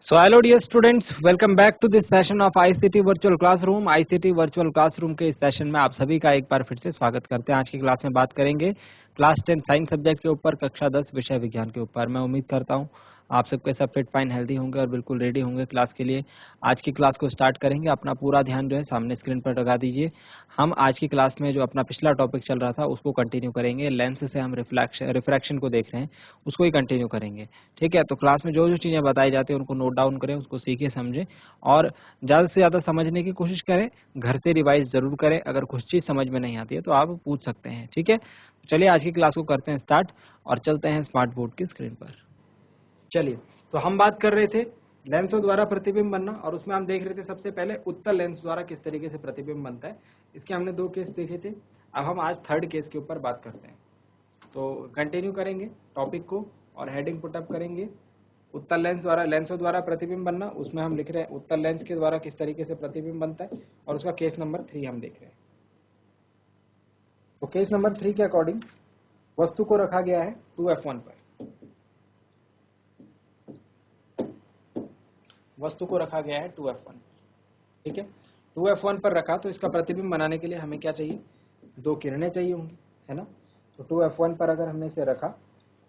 So hello dear students, welcome back to this session of ICT Virtual Classroom। ICT Virtual Classroom के इस session में आप सभी का एक बार फिर से स्वागत करते हैं। आज की क्लास में बात करेंगे क्लास 10 साइंस सब्जेक्ट के ऊपर, कक्षा 10 विषय विज्ञान के ऊपर। मैं उम्मीद करता हूं आप सबके सब फिट फाइन हेल्दी होंगे और बिल्कुल रेडी होंगे क्लास के लिए। आज की क्लास को स्टार्ट करेंगे। अपना पूरा ध्यान जो है सामने स्क्रीन पर लगा दीजिए। हम आज की क्लास में जो अपना पिछला टॉपिक चल रहा था उसको कंटिन्यू करेंगे। लेंस से हम रिफ्रैक्शन को देख रहे हैं, उसको ही कंटिन्यू करेंगे। ठीक है, तो क्लास में जो जो चीजें बताई जाती है उनको नोट डाउन करें, उसको सीखे समझें और ज्यादा से ज्यादा समझने की कोशिश करें। घर से रिवाइज जरूर करें। अगर कुछ चीज समझ में नहीं आती है तो आप पूछ सकते हैं। ठीक है, तो चलिए आज की क्लास को करते हैं स्टार्ट और चलते हैं स्मार्ट बोर्ड की स्क्रीन पर। चलिए, तो हम बात कर रहे थे लेंसों द्वारा प्रतिबिंब बनना और उसमें हम देख रहे थे सबसे पहले उत्तल लेंस द्वारा किस तरीके से प्रतिबिंब बनता है। इसके हमने 2 केस देखे थे। अब हम आज थर्ड केस के ऊपर बात करते हैं। तो कंटिन्यू करेंगे टॉपिक को और हेडिंग पुटअप करेंगे। उत्तल लेंस द्वारा लेंसों द्वारा प्रतिबिंब बनना, उसमें हम लिख रहे हैं उत्तल लेंस के द्वारा किस तरीके से प्रतिबिंब बनता है और उसका केस नंबर 3 हम देख रहे हैं। तो केस नंबर 3 के अकॉर्डिंग वस्तु को रखा गया है 2F1 पर। वस्तु को रखा गया है 2F1। ठीक है, 2F1 पर रखा तो इसका प्रतिबिंब बनाने के लिए हमें क्या चाहिए, 2 किरणें चाहिए होंगी, है ना। तो 2F1 पर अगर हमने इसे रखा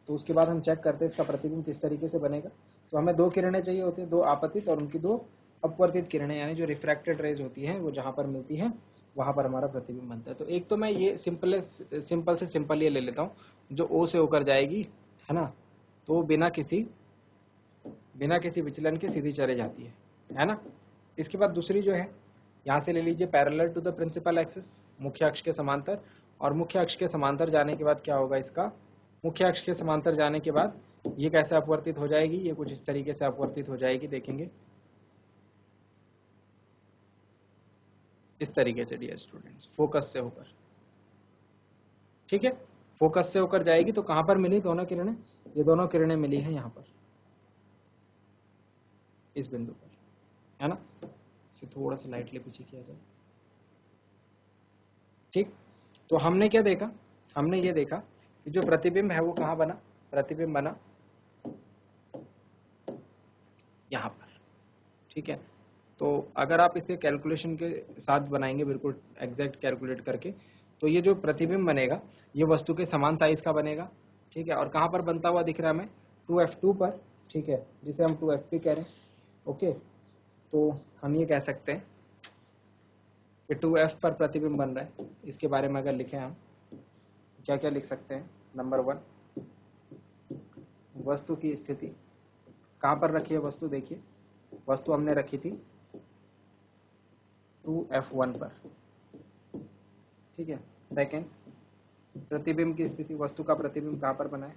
तो उसके बाद हम चेक करते हैं इसका प्रतिबिंब किस तरीके से बनेगा। तो हमें 2 किरणें चाहिए होती हैं, 2 आपतित और उनकी 2 अपवर्तित किरणें, यानी जो रिफ्रैक्टेड रेज होती हैं वो जहां पर मिलती हैं वहां पर हमारा प्रतिबिंब बनता है। तो एक तो मैं ये सिंपल से सिंपल ये ले लेता हूँ, जो O से होकर जाएगी, है ना, तो बिना किसी विचलन के सीधी चले जाती है ना। इसके बाद दूसरी जो है, यहाँ से ले लीजिए parallel to the principal axis, मुख्य अक्ष के समांतर। और मुख्य अक्ष के समांतर जाने के बाद क्या होगा, इसका मुख्य अक्ष के समांतर जाने के बाद ये कैसे अपवर्तित हो जाएगी, ये कुछ इस तरीके से अपवर्तित हो जाएगी, देखेंगे इस तरीके से डियर स्टूडेंट्स, फोकस से होकर। ठीक है, फोकस से होकर जाएगी। तो कहां पर मिली दोनों किरणें, ये दोनों किरणें मिली हैं यहां पर, इस बिंदु पर, है ना। इसे थोड़ा सा लाइटली पीछे किया जाए। ठीक, तो हमने क्या देखा, हमने ये देखा कि जो प्रतिबिंब है वो कहां बना, प्रतिबिंब बना यहां पर। ठीक है, तो अगर आप इसे कैलकुलेशन के साथ बनाएंगे, बिल्कुल एग्जैक्ट कैलकुलेट करके, तो ये जो प्रतिबिंब बनेगा ये वस्तु के समान साइज का बनेगा। ठीक है, और कहां पर बनता हुआ दिख रहा है हमें, 2F2 पर। ठीक है, जिसे हम 2FP कह रहे हैं। ओके, तो हम ये कह सकते हैं कि 2F पर प्रतिबिंब बन रहा है। इसके बारे में अगर लिखें हम क्या क्या लिख सकते हैं। नंबर 1, वस्तु की स्थिति कहां पर रखी है वस्तु, देखिए वस्तु हमने रखी थी 2F1 पर। ठीक है, सेकेंड, प्रतिबिंब की स्थिति, वस्तु का प्रतिबिंब कहां पर बना है,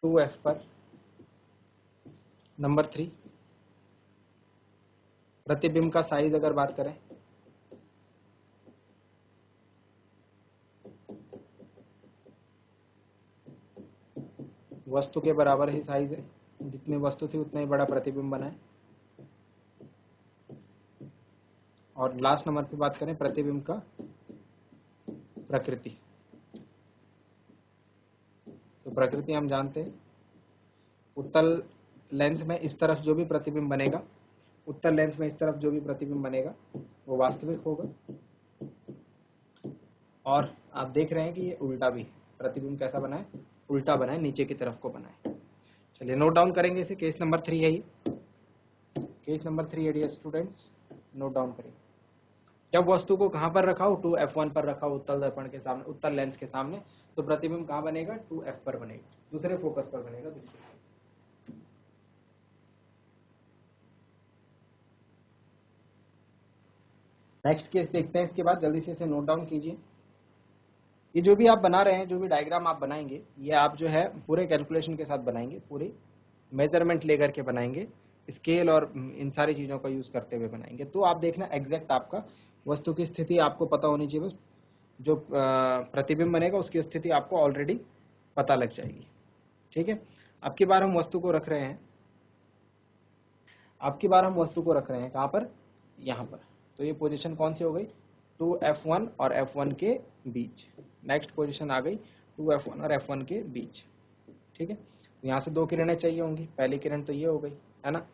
टू एफ पर। नंबर 3, प्रतिबिंब का साइज अगर बात करें, वस्तु के बराबर ही साइज है, जितनी वस्तु थी उतना ही बड़ा प्रतिबिंब बना है। और लास्ट नंबर पे बात करें प्रतिबिंब का प्रकृति, तो प्रकृति हम जानते हैं, उत्तल लेंस में इस तरफ जो भी प्रतिबिंब बनेगा, उत्तल लेंस में इस तरफ जो भी प्रतिबिंब बनेगा वो वास्तविक होगा। और आप देख रहे हैं कि ये उल्टा भी है, प्रतिबिंब कैसा बना है, उल्टा बना है, नीचे की तरफ को बना है। चलिए नोट डाउन करेंगे इसे, केस नंबर 3 है ये, केस नंबर 3 है डियर स्टूडेंट्स, नोट डाउन करेंगे। जब वस्तु को कहां पर रखा हो, 2F1 पर रखा हो, उत्तल दर्पण के सामने, उत्तल लेंस के सामने, तो प्रतिबिंब कहां बनेगा, 2F पर बनेगा, दूसरे फोकस पर बनेगा, दूसरे। नेक्स्ट केस देखते हैं, इसके बाद जल्दी से इसे नोट डाउन कीजिए। ये जो भी आप बना रहे हैं, जो भी डायग्राम आप बनाएंगे, ये आप जो है पूरे कैलकुलेशन के साथ बनाएंगे, पूरी मेजरमेंट लेकर के बनाएंगे, स्केल और इन सारी चीजों का यूज करते हुए बनाएंगे। तो आप देखना एग्जैक्ट आपका वस्तु की स्थिति आपको पता होनी चाहिए, बस जो प्रतिबिंब बनेगा उसकी स्थिति आपको ऑलरेडी पता लग जाएगी। ठीक है, अब की बार हम वस्तु को रख रहे हैं, अब की बार हम वस्तु को रख रहे हैं कहां पर, यहां पर। तो ये पोजीशन कौन सी हो गई, 2f1 और f1 के बीच। नेक्स्ट पोजीशन आ गई 2f1 और f1 के बीच, ठीक है। तो यहाँ से दो किरणें चाहिए होंगी, पहली किरण तो ये हो गई, है ना,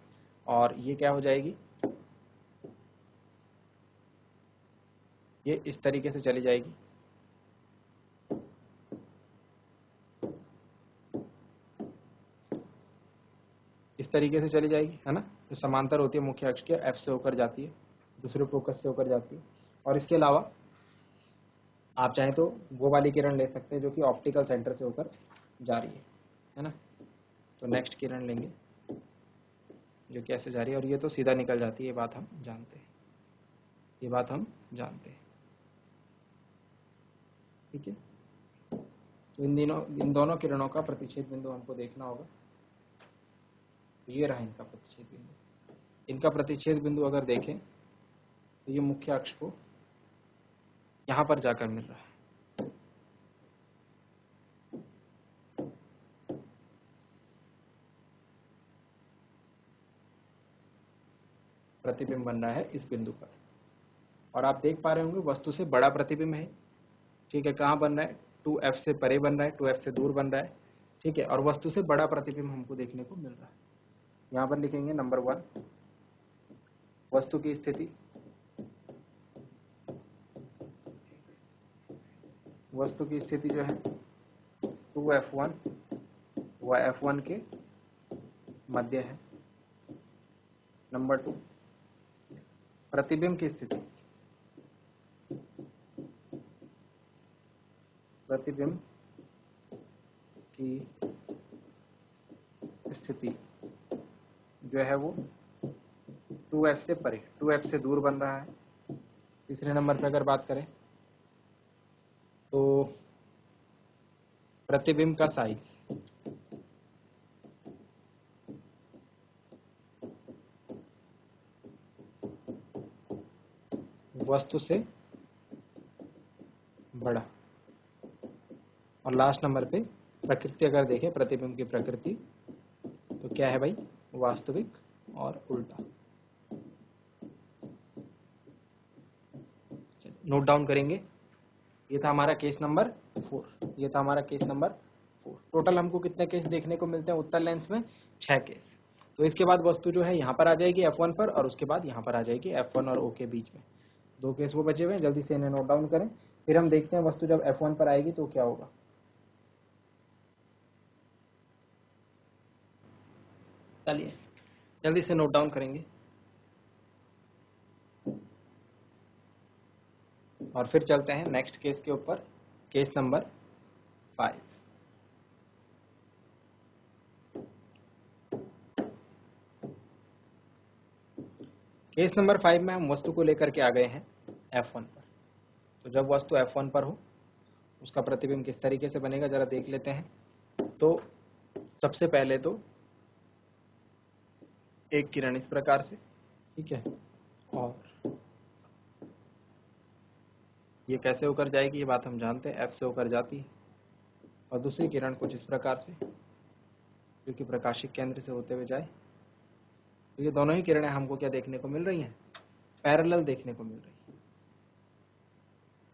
और ये क्या हो जाएगी, ये इस तरीके से चली जाएगी, इस तरीके से चली जाएगी, है ना। जो समांतर होती है मुख्य अक्ष के, F से होकर जाती है, दूसरे फोकस से होकर जाती है। और इसके अलावा आप चाहें तो वो वाली किरण ले सकते हैं जो कि ऑप्टिकल सेंटर से होकर जा रही है ना। तो नेक्स्ट किरण लेंगे जो कैसे जा रही है, और ये तो सीधा निकल जाती है, ये बात हम जानते हैं, ये बात हम जानते हैं, ठीक है। तो इन दोनों किरणों का प्रतिच्छेद बिंदु हमको देखना होगा। ये रहा इनका प्रतिच्छेद बिंदु। इनका प्रतिच्छेद बिंदु अगर देखें तो ये मुख्य अक्ष को यहां पर जाकर मिल रहा है, प्रतिबिंब बन रहा है इस बिंदु पर। और आप देख पा रहे होंगे वस्तु से बड़ा प्रतिबिंब है, ठीक है। कहाँ बन रहा है, 2f से परे बन रहा है, 2f से दूर बन रहा है, ठीक है। और वस्तु से बड़ा प्रतिबिंब हमको देखने को मिल रहा है। यहाँ पर लिखेंगे नंबर 1 वस्तु की स्थिति, वस्तु की स्थिति जो है 2f1 वह f1 के मध्य है। नंबर 2 प्रतिबिंब की स्थिति, प्रतिबिंब की स्थिति जो है वो 2f से परे, 2f से दूर बन रहा है। तीसरे नंबर पर अगर बात करें तो प्रतिबिंब का साइज, वस्तु से बड़ा। और लास्ट नंबर पे प्रकृति अगर देखें, प्रतिबिंब की प्रकृति तो क्या है भाई, वास्तविक और उल्टा। नोट डाउन करेंगे। ये था हमारा केस नंबर 4, ये था हमारा केस नंबर 4। टोटल हमको कितने केस देखने को मिलते हैं उत्तल लेंस में, 6 केस। तो इसके बाद वस्तु जो है यहाँ पर आ जाएगी F1 पर, और उसके बाद यहाँ पर आ जाएगी F1 और O के बीच में। 2 केस वो बचे हुए हैं, जल्दी से इन्हें नोट डाउन करें, फिर हम देखते हैं वस्तु जब F1 पर आएगी तो क्या होगा। चलिए जल्दी से नोट डाउन करेंगे और फिर चलते हैं नेक्स्ट केस के ऊपर, केस नंबर 5। केस नंबर 5 में हम वस्तु को लेकर के आ गए हैं F1 पर। तो जब वस्तु F1 पर हो उसका प्रतिबिंब किस तरीके से बनेगा जरा देख लेते हैं। तो सबसे पहले तो एक किरण इस प्रकार से, ठीक है, और ये कैसे होकर जाएगी ये बात हम जानते हैं, F से होकर जाती है। और दूसरी किरण कुछ इस प्रकार से जो कि प्रकाशिक केंद्र से होते हुए जाए। तो ये दोनों ही किरणें हमको क्या देखने को मिल रही हैं, पैरेलल देखने को मिल रही है,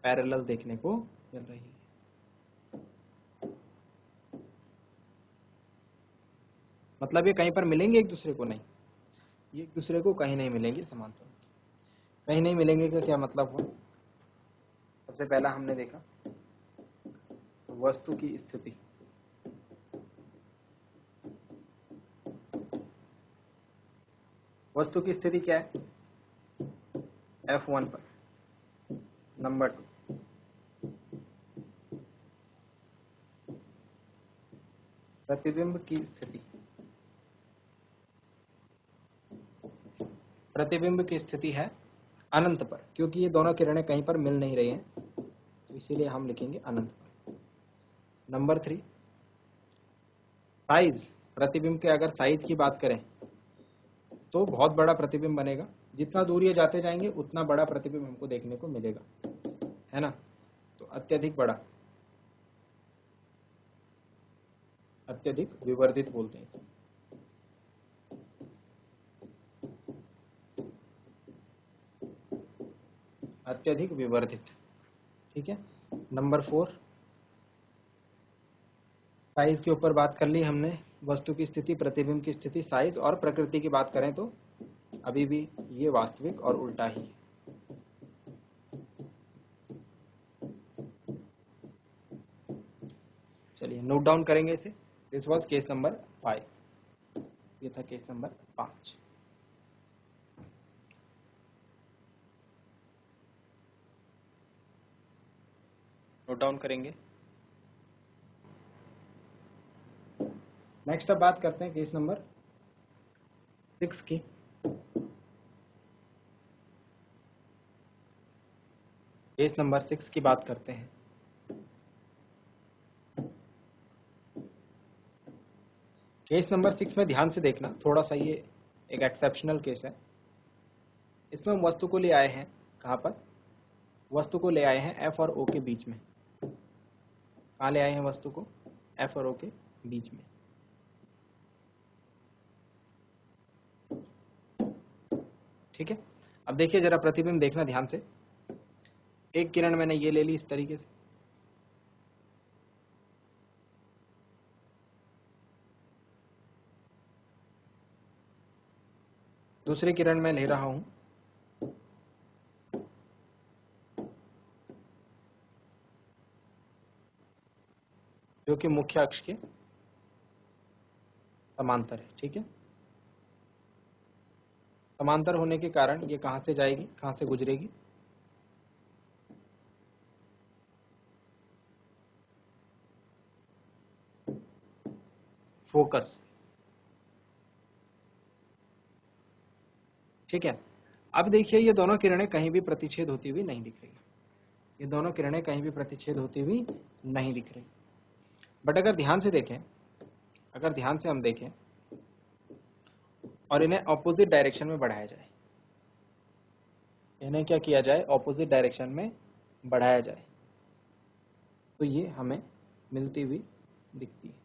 पैरेलल देखने को मिल रही है। मतलब ये कहीं पर मिलेंगे एक दूसरे को, नहीं, ये एक दूसरे को कहीं नहीं मिलेंगे समांतर, कहीं नहीं मिलेंगे का क्या मतलब हुआ। सबसे पहला हमने देखा वस्तु की स्थिति, वस्तु की स्थिति क्या है F1 पर। नंबर 2 प्रतिबिंब की स्थिति, प्रतिबिंब की स्थिति है अनंत पर, क्योंकि ये दोनों किरणें कहीं पर मिल नहीं रही हैं तो इसीलिए हम लिखेंगे अनंत पर। नंबर 3 साइज, प्रतिबिंब के अगर साइज की बात करें तो बहुत बड़ा प्रतिबिंब बनेगा, जितना दूर ये जाते जाएंगे उतना बड़ा प्रतिबिंब हमको देखने को मिलेगा, है ना। तो अत्यधिक बड़ा, अत्यधिक विवर्धित बोलते हैं। अत्यधिक विवर्धित। ठीक है। नंबर 4, साइज के ऊपर बात कर ली हमने, वस्तु की स्थिति, प्रतिबिंब की स्थिति, साइज, और प्रकृति की बात करें तो अभी भी ये वास्तविक और उल्टा ही। चलिए नोट डाउन करेंगे इसे। दिस वाज केस नंबर 5, ये था केस नंबर 5। नोट डाउन करेंगे। नेक्स्ट अब बात करते हैं केस नंबर 6 की। केस नंबर 6 की बात करते हैं। केस नंबर 6 में ध्यान से देखना, थोड़ा सा ये एक एक्सेप्शनल केस है। इसमें हम वस्तु को ले आए हैं, कहाँ पर? वस्तु को ले आए हैं एफ और ओ के बीच में। कहाँ ले आए हैं वस्तु को? एफ और ओ के बीच में। ठीक है। अब देखिए जरा प्रतिबिंब देखना ध्यान से। एक किरण मैंने ये ले ली इस तरीके से, दूसरी किरण में ले रहा हूं जो कि मुख्य अक्ष के समांतर है। ठीक है। समांतर होने के कारण ये कहां से जाएगी, कहां से गुजरेगी? फोकस। ठीक है। अब देखिए ये दोनों किरणें कहीं भी प्रतिच्छेद होती हुई नहीं दिख रही। ये दोनों किरणें कहीं भी प्रतिच्छेद होती हुई नहीं दिख रही। बट अगर ध्यान से देखें, अगर ध्यान से हम देखें और इन्हें ऑपोजिट डायरेक्शन में बढ़ाया जाए, इन्हें क्या किया जाए? ऑपोजिट डायरेक्शन में बढ़ाया जाए, तो ये हमें मिलती हुई दिखती है।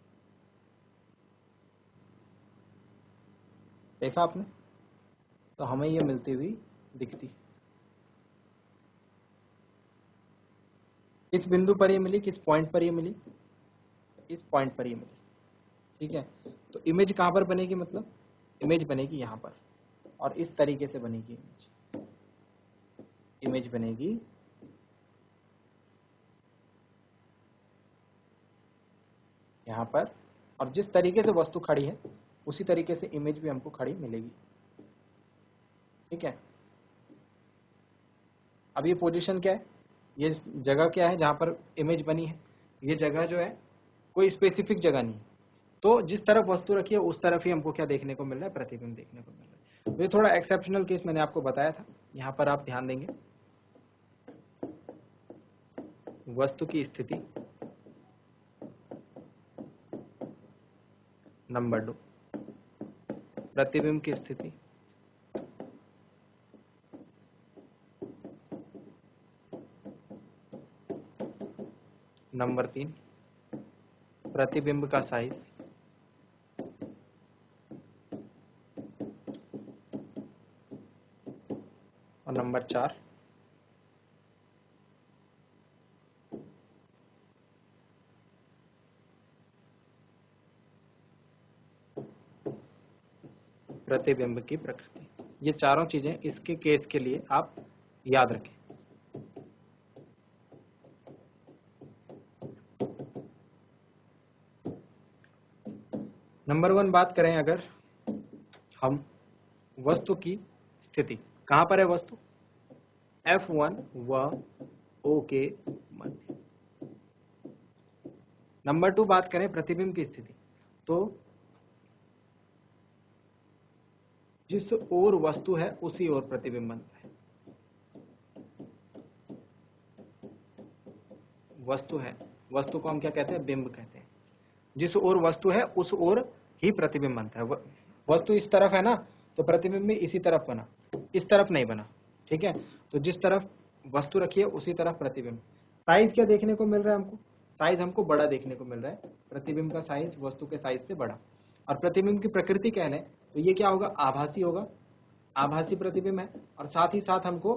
देखा आपने? तो हमें ये मिलती हुई दिखती। किस बिंदु पर ये मिली, किस पॉइंट पर ये मिली? इस पॉइंट पर ये मिली। ठीक है। तो इमेज कहां पर बनेगी? मतलब इमेज बनेगी यहां पर, और इस तरीके से बनेगी इमेज। इमेज बनेगी यहां पर, और जिस तरीके से वस्तु खड़ी है उसी तरीके से इमेज भी हमको खड़ी मिलेगी। ठीक है। अब ये पोजीशन क्या है, ये जगह क्या है जहां पर इमेज बनी है? ये जगह जो है कोई स्पेसिफिक जगह नहीं, तो जिस तरफ वस्तु रखी है उस तरफ ही हमको क्या देखने को मिल रहा है? प्रतिबिंब देखने को मिल रहा है। तो ये थोड़ा एक्सेप्शनल केस मैंने आपको बताया था, यहाँ पर आप ध्यान देंगे। वस्तु की स्थिति नंबर 2, प्रतिबिंब की स्थिति नंबर 3, प्रतिबिंब का साइज और नंबर 4, प्रतिबिंब की प्रकृति। ये चारों चीजें इसके केस के लिए आप याद रखें। नंबर 1 बात करें अगर हम वस्तु की स्थिति, कहां पर है वस्तु? F1 व O के मध्य। नंबर 2 बात करें प्रतिबिंब की स्थिति, तो जिस ओर वस्तु है उसी ओर प्रतिबिंब बनता है। वस्तु है, वस्तु को हम क्या कहते हैं? बिंब कहते हैं। जिस ओर वस्तु है उस ओर ही प्रतिबिंब बनता है। वस्तु इस तरफ है ना, तो प्रतिबिंब भी इसी तरफ बना, इस तरफ नहीं बना। ठीक है। तो जिस तरफ वस्तु रखी है उसी तरफ प्रतिबिंब। साइज क्या देखने को मिल रहा है हमको? साइज हमको बड़ा देखने को मिल रहा है। प्रतिबिंब का साइज वस्तु के साइज से बड़ा। और प्रतिबिंब की प्रकृति कह लें तो ये क्या होगा? आभासी होगा, आभासी प्रतिबिंब है। और साथ ही साथ हमको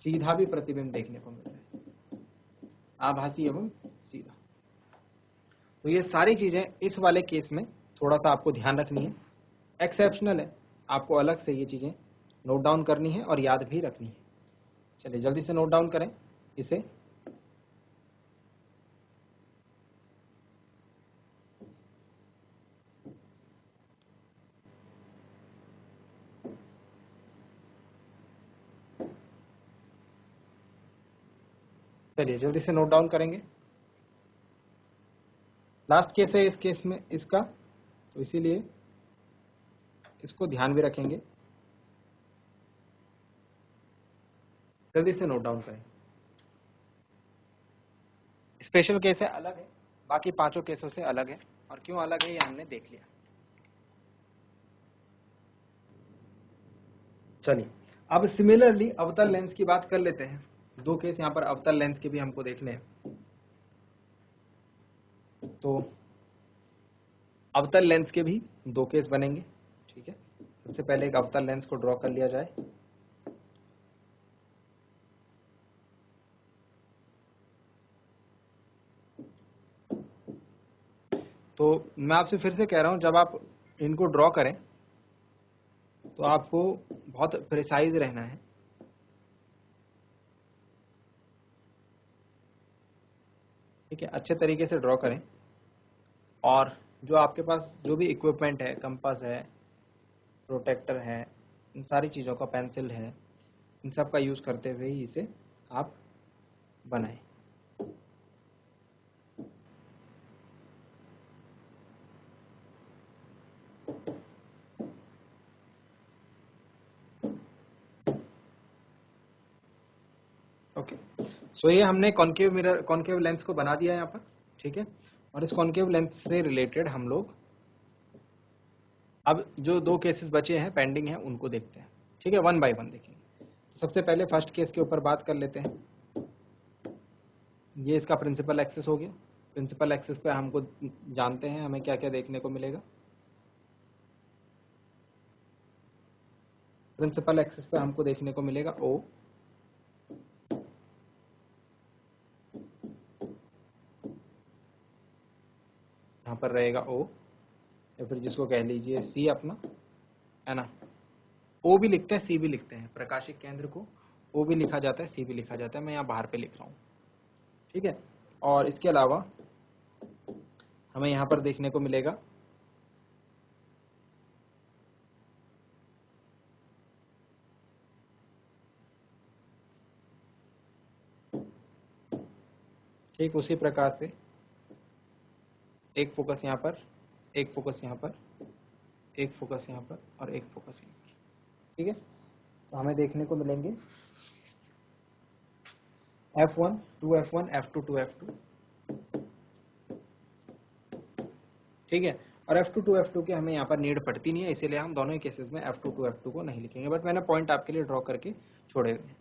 सीधा भी प्रतिबिंब देखने को मिल रहा है, आभासी एवं सीधा। तो ये सारी चीजें इस वाले केस में थोड़ा सा आपको ध्यान रखनी है, एक्सेप्शनल है, आपको अलग से ये चीजें नोट डाउन करनी है और याद भी रखनी है। चलिए जल्दी से नोट डाउन करें इसे। चलिए जल्दी से नोट डाउन करेंगे। लास्ट केस है इस केस में इसका, तो इसीलिए इसको ध्यान भी रखेंगे। जल्दी से नोट डाउन करें। स्पेशल केस है, अलग है, बाकी पांचों केसों से अलग है, और क्यों अलग है ये हमने देख लिया। चलिए अब सिमिलरली अवतल लेंस की बात कर लेते हैं। दो केस यहाँ पर अवतल लेंस के भी हमको देखने हैं। तो अवतल लेंस के भी दो केस बनेंगे, ठीक है। सबसे पहले एक अवतल लेंस को ड्रॉ कर लिया जाए। तो मैं आपसे फिर से कह रहा हूं, जब आप इनको ड्रॉ करें तो आपको बहुत प्रिसाइज रहना है। ठीक है, अच्छे तरीके से ड्रॉ करें, और जो आपके पास जो भी इक्विपमेंट है, कंपास है, प्रोटेक्टर है, इन सारी चीज़ों का, पेंसिल है, इन सब का यूज़ करते हुए ही इसे आप बनाएं। ओके, सो ये हमने कॉन्केव मिरर, कॉन्केव लेंस को बना दिया यहाँ पर, ठीक है। और इस कॉन्केव लेंस से रिलेटेड हम लोग अब जो दो केसेस बचे हैं, पेंडिंग हैं, उनको देखते हैं, ठीक है, वन बाय वन देखेंगे। तो सबसे पहले फर्स्ट केस के ऊपर बात कर लेते हैं। ये इसका प्रिंसिपल एक्सिस हो गया। प्रिंसिपल एक्सिस पे हमको जानते हैं हमें क्या क्या देखने को मिलेगा। प्रिंसिपल एक्सिस पे हमको देखने को मिलेगा O, यहाँ पर रहेगा O, या फिर जिसको कह लीजिए C अपना, है ना। O भी लिखते हैं, C भी लिखते हैं, प्रकाशिक केंद्र को O भी लिखा जाता है, C भी लिखा जाता है, मैं यहाँ बाहर पे लिख रहा हूँ, ठीक है। और इसके अलावा हमें यहाँ पर देखने को मिलेगा ठीक उसी प्रकार से एक फोकस यहाँ पर, एक फोकस यहाँ पर, एक फोकस यहाँ पर, और एक फोकस यहाँ पर, ठीक है। तो हमें देखने को मिलेंगे F1 2F1 F2 2F2, ठीक है। और F2 2F2 के हमें यहाँ पर नीड पड़ती नहीं है, इसीलिए हम दोनों ही केसेस में F2 2F2 को नहीं लिखेंगे, बट मैंने पॉइंट आपके लिए ड्रॉ करके छोड़े हुए हैं,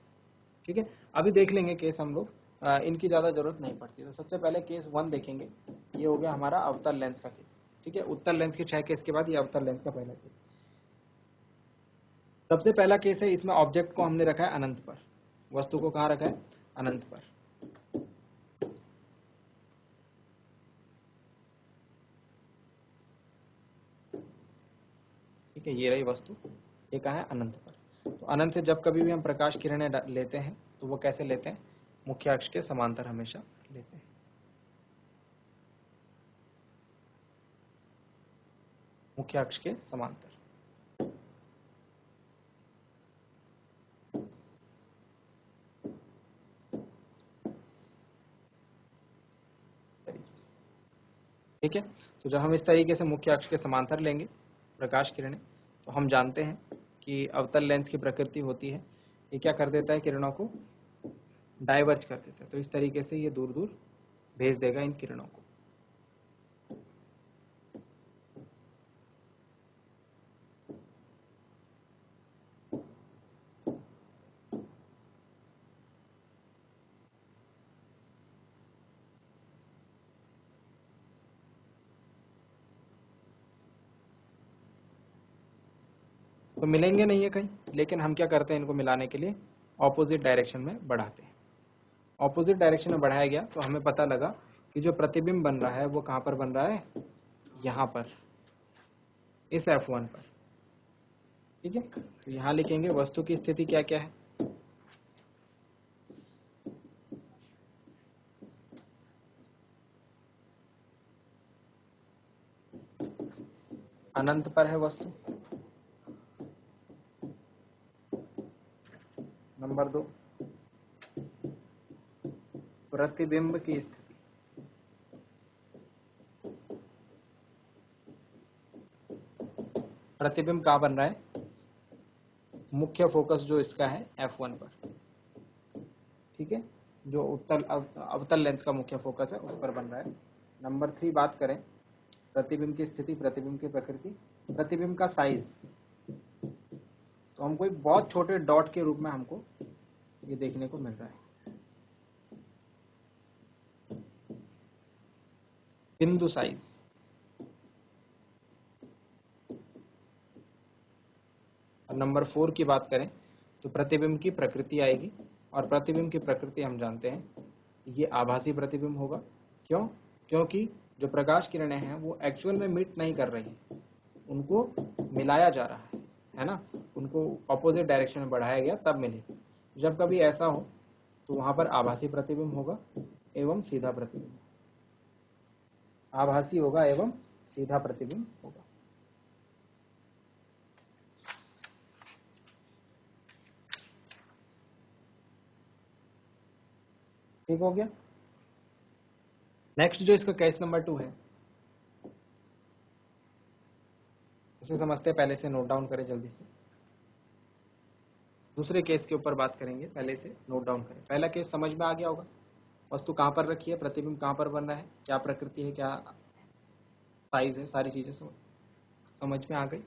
ठीक है। अभी देख लेंगे केस हम लोग, इनकी ज़्यादा जरूरत नहीं पड़ती। तो सबसे पहले केस 1 देखेंगे, ये हो गया हमारा अवतल लेंस का केस, ठीक है। उत्तल लेंस के 6 केस के बाद ये अवतल लेंस का पहला केस। सबसे पहला केस है, इसमें ऑब्जेक्ट को हमने रखा है अनंत पर, वस्तु को कहाँ रखा है, अनंत पर, ठीक है। ये रही वस्तु, ये कहाँ है, अनंत पर। तो अनंत से जब कभी भी हम प्रकाश किरणें लेते हैं तो वो कैसे लेते हैं, मुख्य अक्ष के समांतर हमेशा लेते हैं, मुख्य अक्ष के समांतर। ठीक है, तो जब हम इस तरीके से मुख्य अक्ष के समांतर लेंगे प्रकाश किरणें, तो हम जानते हैं कि अवतल लेंस की प्रकृति होती है, ये क्या कर देता है, किरणों को डाइवर्ज कर देता है। तो इस तरीके से ये दूर दूर भेज देगा इन किरणों को। तो मिलेंगे नहीं है कहीं, लेकिन हम क्या करते हैं इनको मिलाने के लिए, ऑपोजिट डायरेक्शन में बढ़ाते हैं। ऑपोजिट डायरेक्शन में बढ़ाया गया तो हमें पता लगा कि जो प्रतिबिंब बन रहा है वो कहाँ पर बन रहा है, यहाँ पर, इस F1 पर। ठीक है, तो यहाँ लिखेंगे वस्तु की स्थिति क्या क्या है। अनंत पर है वस्तु। नंबर 2, प्रतिबिंब की स्थिति। प्रतिबिंब कहाँ बन रहा है, मुख्य फोकस जो इसका है F1 पर। ठीक है, जो अवतल लेंस का मुख्य फोकस है उस पर बन रहा है। नंबर 3 बात करें प्रतिबिंब की स्थिति, प्रतिबिंब की प्रकृति, प्रतिबिंब का साइज। तो हमको एक बहुत छोटे डॉट के रूप में हमको ये देखने को मिल रहा है, बिंदु साइज। और नंबर 4 की बात करें तो प्रतिबिंब की प्रकृति आएगी, और प्रतिबिंब की प्रकृति हम जानते हैं ये आभासी प्रतिबिंब होगा। क्यों? क्योंकि जो प्रकाश किरणें हैं वो एक्चुअल में मीट नहीं कर रही हैं, उनको मिलाया जा रहा है ना, उनको ऑपोजिट डायरेक्शन में बढ़ाया गया तब मिले। जब कभी ऐसा हो तो वहां पर आभासी प्रतिबिंब होगा एवं सीधा प्रतिबिंब, आभासी होगा एवं सीधा प्रतिबिंब होगा। ठीक हो गया। नेक्स्ट जो इसका केस नंबर 2 है उसे समझते हैं, पहले से नोट डाउन करें जल्दी से। दूसरे केस के ऊपर बात करेंगे, पहले से नोट डाउन करें। पहला केस समझ में आ गया होगा, वस्तु कहाँ पर रखी है, प्रतिबिंब कहाँ पर बन रहा है, क्या प्रकृति है, क्या साइज है, सारी चीजें समझ में आ गई।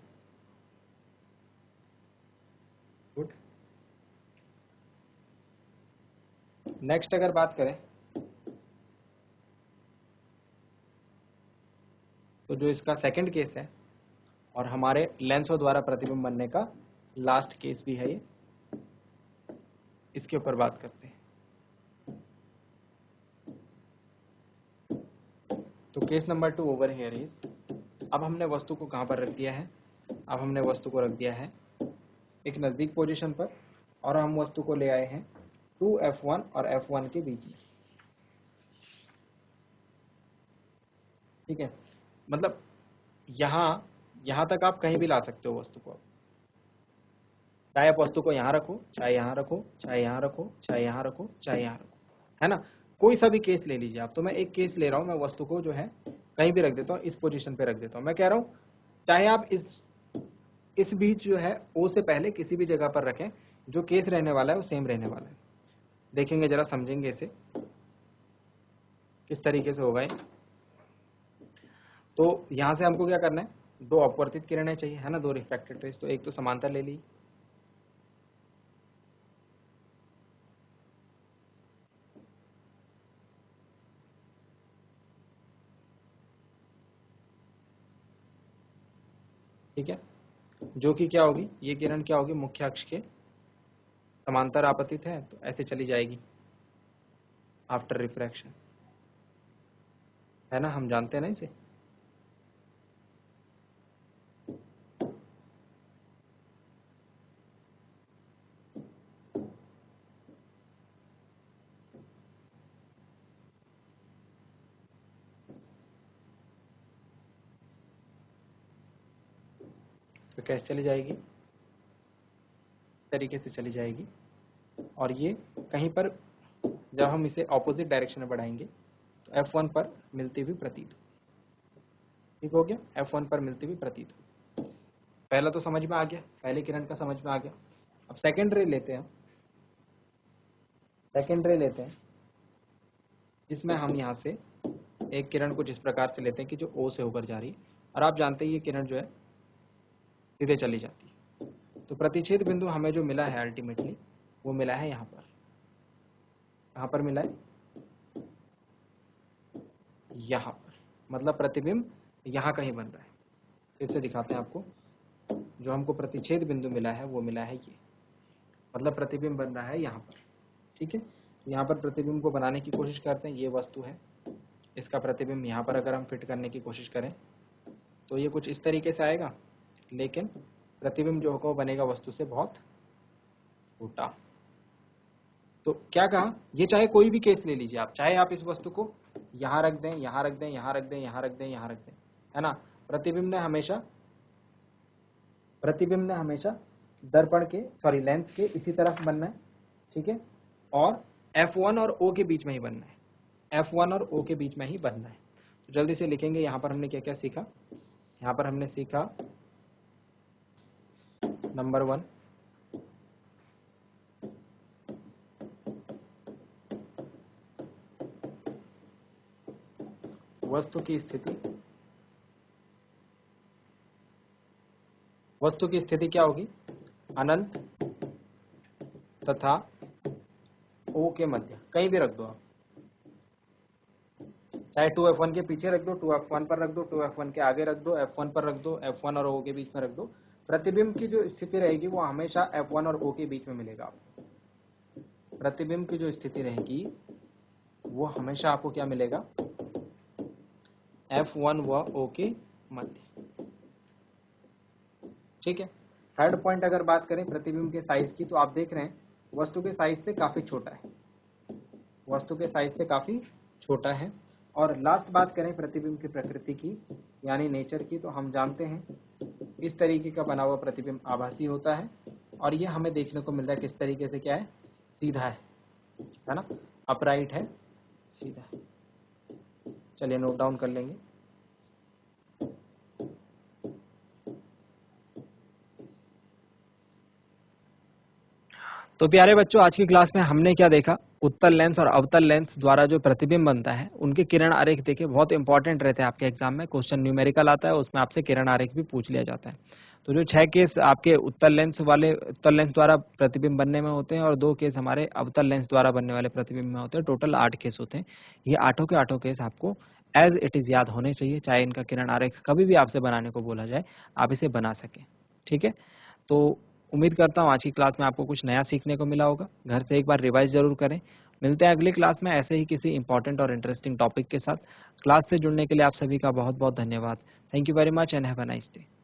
गुड। नेक्स्ट अगर बात करें तो जो इसका सेकंड केस है और हमारे लेंसों द्वारा प्रतिबिंब बनने का लास्ट केस भी है ये, इसके ऊपर बात करते हैं। तो case number 2 over here is, अब हमने वस्तु को कहां पर रख दिया है, अब हमने वस्तु को रख दिया है एक नजदीक पोजीशन पर, और हम वस्तु को ले आए हैं 2F1 और F1 के बीच में। ठीक है, मतलब यहां तक आप कहीं भी ला सकते हो वस्तु को, चाहे आप वस्तु को यहां रखो, चाहे यहां रखो, चाहे यहां रखो, चाहे यहां रखो, चाहे यहां रखो, है ना। कोई सा भी केस ले लीजिए आप। तो मैं एक केस ले रहा हूं, मैं वस्तु को जो है कहीं भी रख देता हूं, इस पोजीशन पे रख देता हूं। मैं कह रहा हूं चाहे आप इस बीच जो है ओ से पहले किसी भी जगह पर रखें, जो केस रहने वाला है वो सेम रहने वाला है। देखेंगे जरा, समझेंगे इसे किस तरीके से होगा ये। तो यहां से हमको क्या करना है, दो अपवर्तित किरणें चाहिए, है ना, दो रिफ्रैक्टेड रेज। तो एक तो समांतर ले ली, ठीक है, जो कि क्या होगी, ये किरण क्या होगी, मुख्य अक्ष के समांतर आपतित है, तो ऐसे चली जाएगी आफ्टर रिफ्रैक्शन, है ना, हम जानते हैं ना इसे। तो कैसे चली जाएगी, तरीके से चली जाएगी, और ये कहीं पर जब हम इसे ऑपोजिट डायरेक्शन में बढ़ाएंगे तो F1 पर मिलती हुई प्रतीत हो। ठीक हो गया, F1 पर मिलती हुई प्रतीत हो। पहला तो समझ में आ गया, पहले किरण का समझ में आ गया। अब सेकेंड रे लेते हैं, सेकेंड रे लेते हैं जिसमें हम यहाँ से एक किरण को जिस प्रकार से लेते हैं कि जो O से होकर जा रही है, और आप जानते हैं ये किरण जो है सीधे चली जाती है। तो प्रतिच्छेद बिंदु हमें जो मिला है अल्टीमेटली वो मिला है यहाँ पर। कहाँ पर मिला है, यहाँ पर, मतलब प्रतिबिंब यहाँ कहीं बन रहा है। फिर से दिखाते हैं आपको, जो हमको प्रतिच्छेद बिंदु मिला है वो मिला है ये। मतलब प्रतिबिंब बन रहा है यहाँ पर, ठीक है। तो यहाँ पर प्रतिबिंब को बनाने की कोशिश करते हैं, ये वस्तु है, इसका प्रतिबिंब यहाँ पर अगर हम फिट करने की कोशिश करें तो ये कुछ इस तरीके से आएगा, लेकिन प्रतिबिंब जो होगा वो बनेगा वस्तु से बहुत छोटा। तो क्या कहा, ये चाहे कोई भी केस ले लीजिए आप, चाहे आप इस वस्तु को यहाँ रख दें, यहाँ रख दें, यहाँ रख दें, यहाँ रख दें, यहाँ रख दें, है ना, प्रतिबिंब ने हमेशा दर्पण के लेंस के इसी तरफ बनना है, ठीक है, और F1 और O के बीच में ही बनना है, F1 और O के बीच में ही बनना है। तो जल्दी से लिखेंगे, यहाँ पर हमने क्या क्या सीखा। यहाँ पर हमने सीखा नंबर 1, वस्तु की स्थिति क्या होगी, अनंत तथा O के मध्य, कहीं भी रख दो आप, चाहे 2F1 के पीछे रख दो, 2F1 पर रख दो, 2F1 के आगे रख दो, F1 पर रख दो, F1 और O के बीच में रख दो। प्रतिबिंब की जो स्थिति रहेगी वो हमेशा F1 और O के बीच में मिलेगा आपको। प्रतिबिंब की जो स्थिति रहेगी वो हमेशा आपको क्या मिलेगा, F1 व O के मध्य, ठीक है। थर्ड पॉइंट अगर बात करें प्रतिबिंब के साइज की, तो आप देख रहे हैं वस्तु के साइज से काफी छोटा है, वस्तु के साइज से काफी छोटा है। और लास्ट बात करें प्रतिबिंब की प्रकृति की, यानी नेचर की, तो हम जानते हैं इस तरीके का बना हुआ प्रतिबिंब आभासी होता है, और ये हमें देखने को मिल रहा है किस तरीके से, क्या है, सीधा है ना, अपराइट है, सीधा है। चलिए नोट डाउन कर लेंगे। तो प्यारे बच्चों, आज की क्लास में हमने क्या देखा, उत्तल लेंस और अवतल लेंस द्वारा जो प्रतिबिंब बनता है उनके किरण आरेख देखे, बहुत इंपॉर्टेंट रहते हैं आपके एग्जाम में, क्वेश्चन न्यूमेरिकल आता है उसमें आपसे किरण आरेख भी पूछ लिया जाता है। तो जो 6 केस आपके उत्तल लेंस द्वारा प्रतिबिंब बनने में होते हैं और 2 केस हमारे अवतल लेंस द्वारा बनने वाले प्रतिबिंब में होते हैं, टोटल 8 केस होते हैं। ये 8 के 8 केस आपको एज इट इज याद होने चाहिए, चाहे इनका किरण आरेख कभी भी आपसे बनाने को बोला जाए आप इसे बना सकें, ठीक है। तो उम्मीद करता हूँ आज की क्लास में आपको कुछ नया सीखने को मिला होगा, घर से एक बार रिवाइज जरूर करें। मिलते हैं अगली क्लास में ऐसे ही किसी इंपॉर्टेंट और इंटरेस्टिंग टॉपिक के साथ। क्लास से जुड़ने के लिए आप सभी का बहुत बहुत धन्यवाद। Thank you very much and have a nice day.